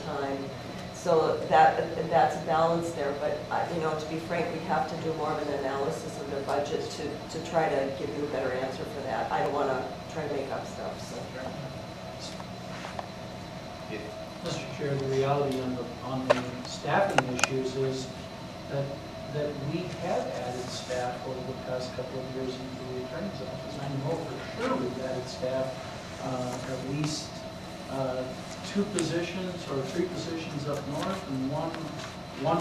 overtime. So that's a balance there, but you know, to be frank, we have to do more of an analysis of their budget to try to give you a better answer for that. I don't want to try to make up stuff, so. Mr. Chair, the reality on the staffing issues is that we have added staff over the past couple of years into the attorney's office. I know for sure we've added staff, at least 2 positions or 3 positions up north and one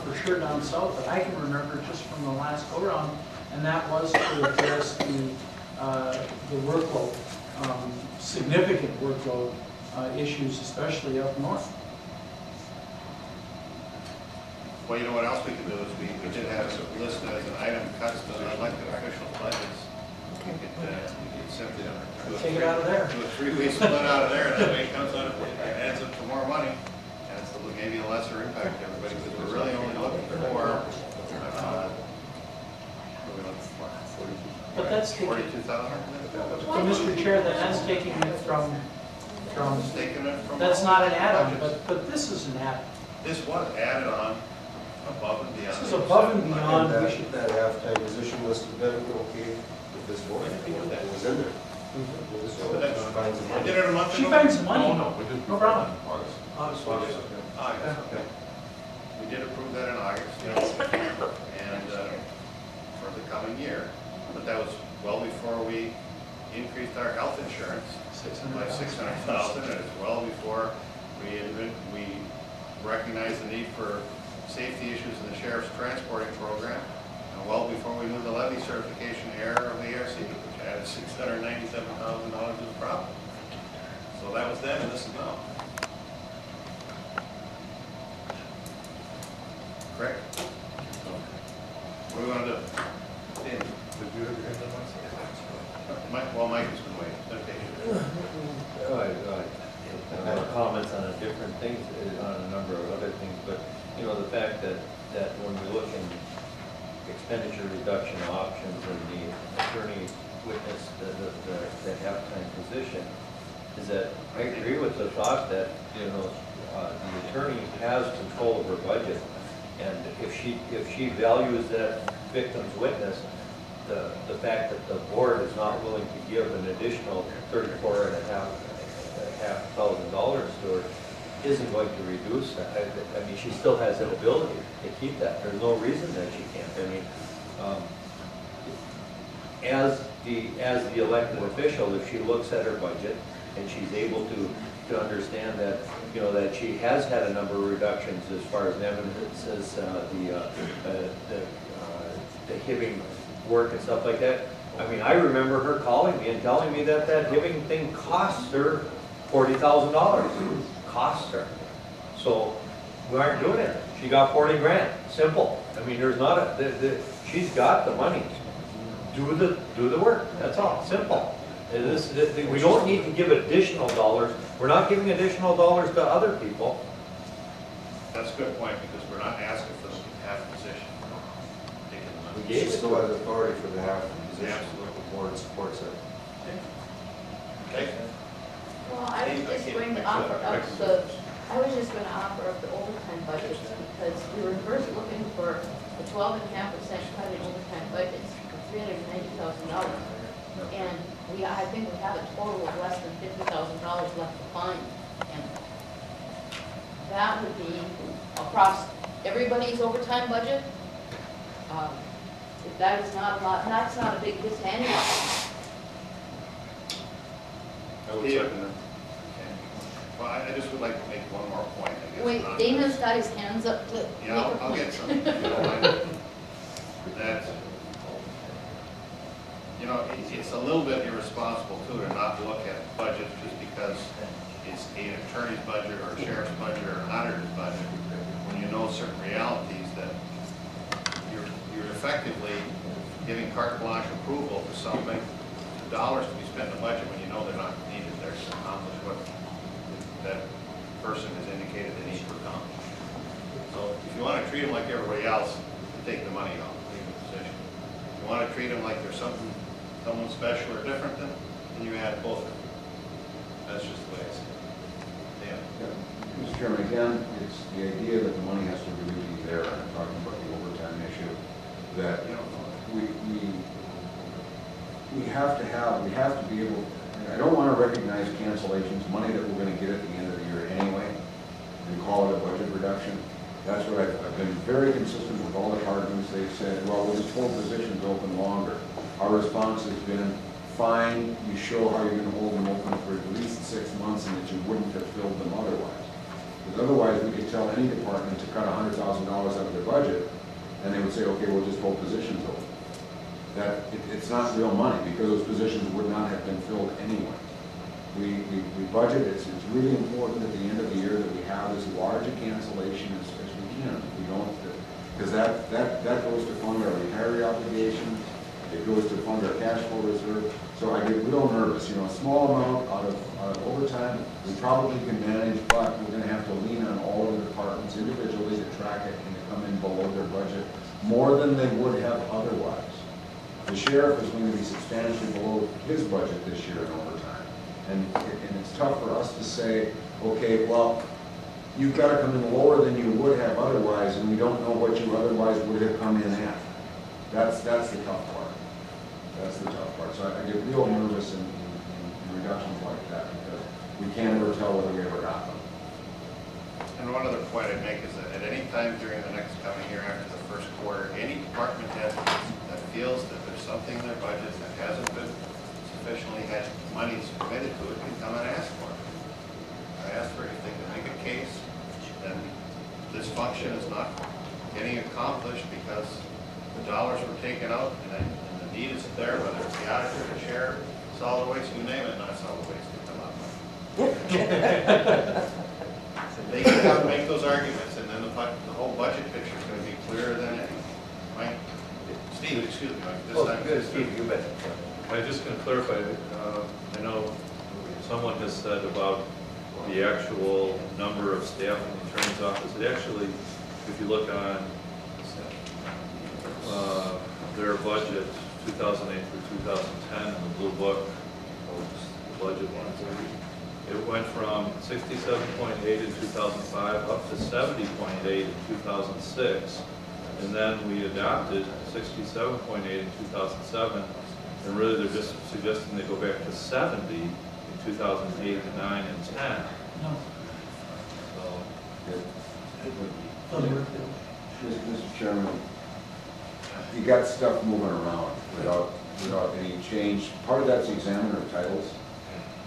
for sure down south that I can remember just from the last go round, and that was to address the workload, significant workload issues, especially up north. Well, you know what else we could do is we did have it listed as an item cuts to the elected official budgets. We could simply Take it out of there. Do a 3-week split out of there, and that way it comes out, it adds up to more money, and it's maybe a lesser impact to everybody, because we're really only looking for But that's taking, 42,000. so Mr. Chair, that's taking it from Taking it from. that's not an add-on, but this is an add-on. This was added on above and beyond. This is above and beyond. And that half-time position must have been okay with this board. It was in there. So But that's- she finds the I money. did it a month She ago. finds the money. No, we did. No problem. August. August, okay. We did approve that in August, and for the coming year. But that was well before we increased our health insurance by 600,000, and it's well before we recognized the need for safety issues in the sheriff's transporting program, and well before we knew the levy certification error of the ARC, which added $697,000 to the problem. So that was then, and this is now. Correct? What do we want to do? Dan? Did you ever get that one? Well, Mike has been waiting. Okay. I have comments on different things, on a number of other things, but, you know, the fact that when we look in expenditure reduction options and the attorney witness, the half-time position, is that I agree with the thought that, you know, the attorney has control of her budget, and if she values that victim's witness, the fact that the board is not willing to give an additional $34,500 to her isn't going to reduce that. I mean, she still has that ability to keep that. There's no reason that she can't. I mean, as the elected official, if she looks at her budget and she's able to understand that, you know, that she has had a number of reductions as far as evidence as the Hibbing work and stuff like that. I mean, I remember her calling me and telling me that Hibbing thing cost her $40,000. Cost her. So we aren't doing it. She got 40 grand. Simple. I mean, there's not she's got the money. Do the work. That's all. Simple. We don't need to give additional dollars. We're not giving additional dollars to other people. That's a good point, because we're not asking for the half position. We She gave it still to her. has authority for the half position. Absolutely. The board supports it. Okay. Well, I was just going to offer up the overtime budgets, because we were first looking for a 12.5% cut in overtime budgets for $390,000. And I think we have a total of less than $50,000 left to find. And that would be across everybody's overtime budget. If that is not a lot, that's not a big hit to anyone. I would Yeah. second that. Okay. Well, I just would like to make one more point, I guess. Wait, Dana's got his hands up to make Yeah, a I'll point. get some. If you don't mind. That, you know, it's a little bit irresponsible too to not look at budgets just because it's an attorney's budget or a sheriff's budget or an auditor's budget, when you know certain realities that you're effectively giving carte blanche approval to something, to dollars to be spent in the budget when you know they're not needed there to accomplish what that person has indicated they need to accomplish. So if you want to treat them like everybody else, you take the money off, leave the position. If you want to treat them like there's someone special or different, then you add both of them. That's just the way I see it. Yeah. Mr. Chairman, again, it's the idea that the money has to really be there, and I'm talking about the overtime issue, that we have to be able, I don't want to recognize cancellations, money that we're going to get at the end of the year anyway, and call it a budget reduction. That's what I've been very consistent with all departments. They've said, well, we'll just hold positions open longer. Our response has been, fine, you show how you're going to hold them open for at least 6 months and that you wouldn't have filled them otherwise. Because otherwise, we could tell any department to cut $100,000 out of their budget, and they would say, okay, we'll just hold positions open. It's not real money, because those positions would not have been filled anyway. We budget, it's really important at the end of the year that we have as large a cancellation as we can. We don't, because that goes to fund our retiree obligations, it goes to fund our cash flow reserve. So I get real nervous, a small amount out of overtime, we probably can manage, but we're gonna have to lean on all of the departments individually to track it and to come in below their budget more than they would have otherwise. The sheriff is going to be substantially below his budget this year in overtime. And it's tough for us to say, okay, well, you've got to come in lower than you would have otherwise, and we don't know what you otherwise would have come in at. That's the tough part. That's the tough part. So I get real nervous in reductions like that, because we can't ever tell whether we ever got them. And one other point I'd make is that at any time during the next coming year after the first quarter, any department head that feels that there's something in their budget that hasn't been sufficiently had monies committed to it can come and ask for it. I ask for it if they can make a case, then this function is not getting accomplished because the dollars were taken out and the need is there, whether it's the auditor, the sheriff, solid waste, you name it, not solid waste, to come up with. They can come and make those arguments, and then the whole budget picture is going to be clearer than any. Mike? Steve, excuse me, Mike, this time. Good, Steve, you bet. I'm just going to clarify, I know someone has said about the actual number of staff in the attorney's office. It actually, if you look on their budget, 2008 through 2010, in the blue book, the budget ones, it went from 67.8 in 2005 up to 70.8 in 2006. And then we adopted 67.8 in 2007. And really they're just suggesting they go back to 70 in 2008, 9, and 10. No. So, Mr. Chairman, you got stuff moving around without any change. Part of that's the examiner titles.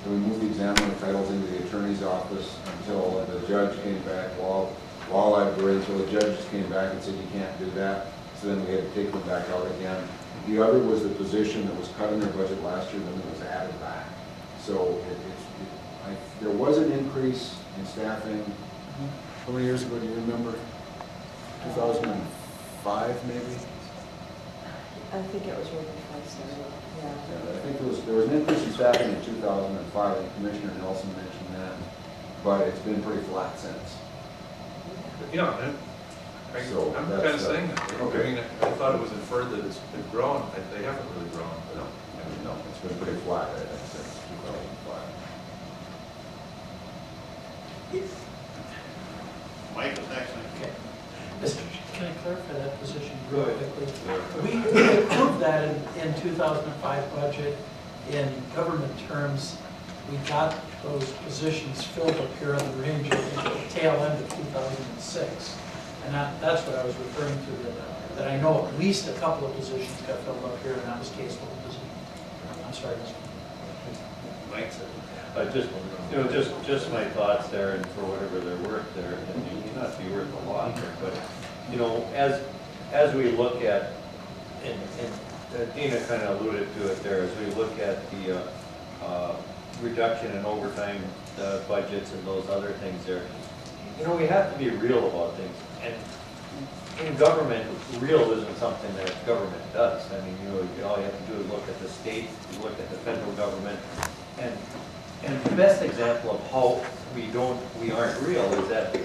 So we moved the examiner titles into the attorney's office until the judge came back. While I was until the judges came back and said you can't do that. So then we had to take them back out again. The other was the position that was cut in their budget last year, then it was added back. So there was an increase in staffing. How many years ago do you remember? 2005 maybe? I think it was right before I started, yeah. I think there was an increase in staffing in 2005, and Commissioner Nelson mentioned that, but it's been pretty flat since. yeah, So I'm that's, kind of saying that. okay. I mean, I thought it was inferred that it's been grown. They haven't really grown. But No, it's been pretty flat, I think, since 2005. Mike is next. Can I clarify that position Go real ahead. quickly? We approved that in 2005 budget. In government terms, we got those positions filled up here on the range at the tail end of 2006. And that's what I was referring to, that I know at least a couple of positions got filled up here, and that was caseload position. I'm sorry, Mr. Mike? Just my thoughts there, and for whatever they're worth there, and they may not be worth a lot there, but, as we look at, and Dina kind of alluded to it there, as we look at the reduction in overtime budgets and those other things there, we have to be real about things. And in government, real isn't something that government does. I mean, all you have to do is look at the state, you look at the federal government, and the best example of how we aren't real is that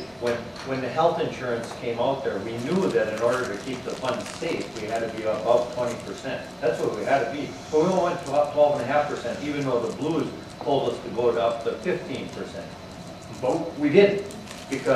when the health insurance came out there, we knew that in order to keep the funds safe, we had to be above 20%. That's what we had to be. But we only went to up 12.5%, even though the Blues told us to go up to 15%. But we didn't. because